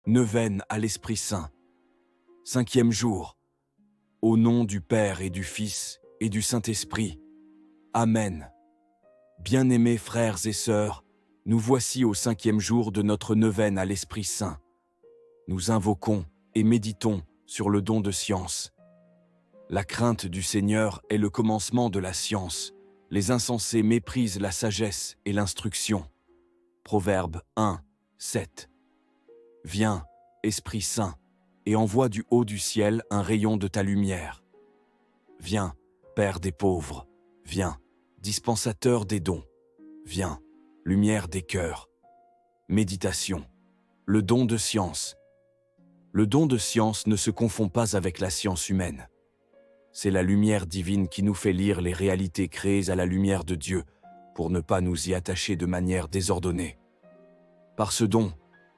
Neuvaine à l'Esprit Saint. 5e jour. Au nom du Père et du Fils et du Saint-Esprit. Amen. Bien-aimés frères et sœurs, nous voici au 5e jour de notre neuvaine à l'Esprit Saint. Nous invoquons et méditons sur le don de science. La crainte du Seigneur est le commencement de la science. Les insensés méprisent la sagesse et l'instruction. Proverbe 1, 7. Viens, Esprit Saint, et envoie du haut du ciel un rayon de ta lumière. Viens, Père des pauvres, viens, dispensateur des dons, viens, lumière des cœurs. Méditation. Le don de science. Le don de science ne se confond pas avec la science humaine. C'est la lumière divine qui nous fait lire les réalités créées à la lumière de Dieu pour ne pas nous y attacher de manière désordonnée. Par ce don,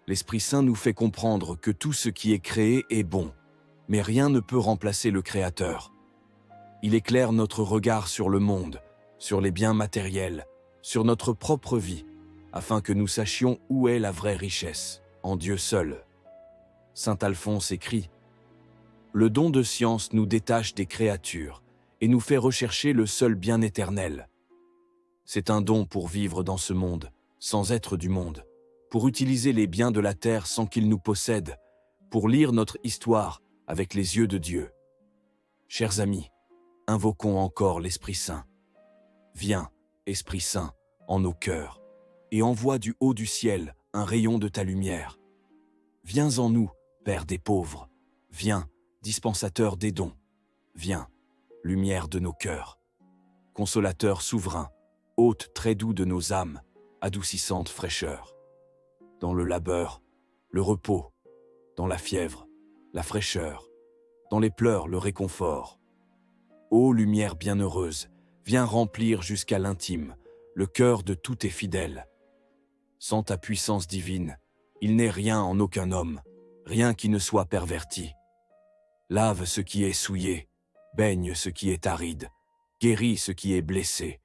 l'Esprit Saint nous fait comprendre que tout ce qui est créé est bon, mais rien ne peut remplacer le Créateur. Il éclaire notre regard sur le monde, sur les biens matériels, sur notre propre vie, afin que nous sachions où est la vraie richesse, en Dieu seul. Saint Alphonse écrit « Le don de science nous détache des créatures et nous fait rechercher le seul bien éternel. C'est un don pour vivre dans ce monde, sans être du monde, pour utiliser les biens de la terre sans qu'ils nous possèdent, pour lire notre histoire avec les yeux de Dieu. Chers amis, invoquons encore l'Esprit Saint. Viens, Esprit Saint, en nos cœurs, et envoie du haut du ciel un rayon de ta lumière. Viens en nous, Père des pauvres, viens, dispensateur des dons, viens, lumière de nos cœurs, consolateur souverain, hôte très doux de nos âmes, adoucissante fraîcheur. Dans le labeur, le repos, dans la fièvre, la fraîcheur, dans les pleurs, le réconfort. Ô lumière bienheureuse, viens remplir jusqu'à l'intime le cœur de tous tes fidèles. Sans ta puissance divine, il n'est rien en aucun homme, rien qui ne soit perverti. Lave ce qui est souillé, baigne ce qui est aride, guéris ce qui est blessé.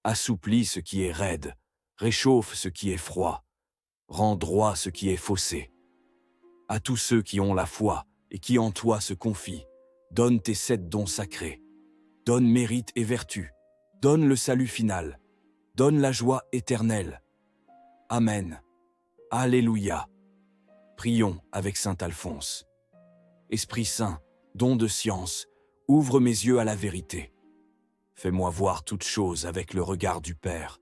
Assouplis ce qui est raide, réchauffe ce qui est froid. Rends droit ce qui est faussé. À tous ceux qui ont la foi et qui en toi se confient, donne tes 7 dons sacrés. Donne mérite et vertu. Donne le salut final. Donne la joie éternelle. Amen. Alléluia. Prions avec Saint Alphonse. Esprit Saint, don de science, ouvre mes yeux à la vérité. Fais-moi voir toutes choses avec le regard du Père.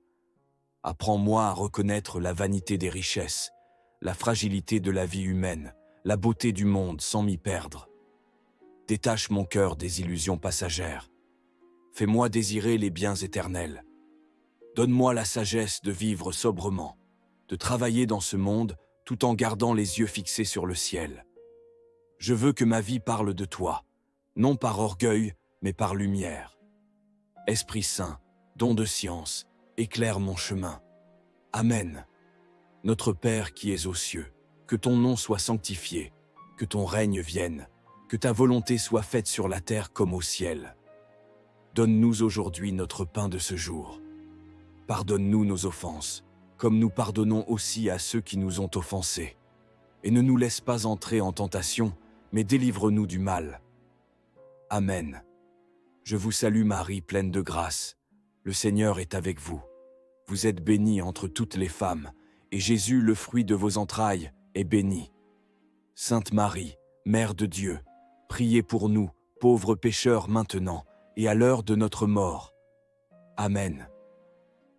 Apprends-moi à reconnaître la vanité des richesses, la fragilité de la vie humaine, la beauté du monde sans m'y perdre. Détache mon cœur des illusions passagères. Fais-moi désirer les biens éternels. Donne-moi la sagesse de vivre sobrement, de travailler dans ce monde tout en gardant les yeux fixés sur le ciel. Je veux que ma vie parle de toi, non par orgueil, mais par lumière. Esprit Saint, don de science, éclaire mon chemin. Amen. Notre Père qui es aux cieux, que ton nom soit sanctifié, que ton règne vienne, que ta volonté soit faite sur la terre comme au ciel. Donne-nous aujourd'hui notre pain de ce jour. Pardonne-nous nos offenses, comme nous pardonnons aussi à ceux qui nous ont offensés. Et ne nous laisse pas entrer en tentation, mais délivre-nous du mal. Amen. Je vous salue Marie, pleine de grâce. Le Seigneur est avec vous. Vous êtes bénie entre toutes les femmes, et Jésus, le fruit de vos entrailles, est béni. Sainte Marie, Mère de Dieu, priez pour nous, pauvres pécheurs maintenant, et à l'heure de notre mort. Amen.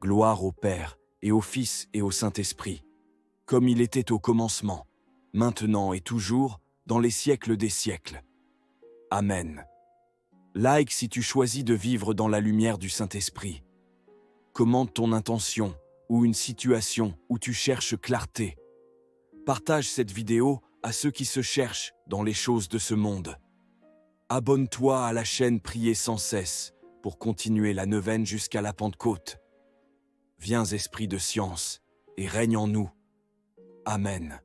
Gloire au Père, et au Fils, et au Saint-Esprit, comme il était au commencement, maintenant et toujours, dans les siècles des siècles. Amen. Like si tu choisis de vivre dans la lumière du Saint-Esprit. Commente ton intention ou une situation où tu cherches clarté. Partage cette vidéo à ceux qui se cherchent dans les choses de ce monde. Abonne-toi à la chaîne Prier sans cesse pour continuer la neuvaine jusqu'à la Pentecôte. Viens, Esprit de science, et règne en nous. Amen.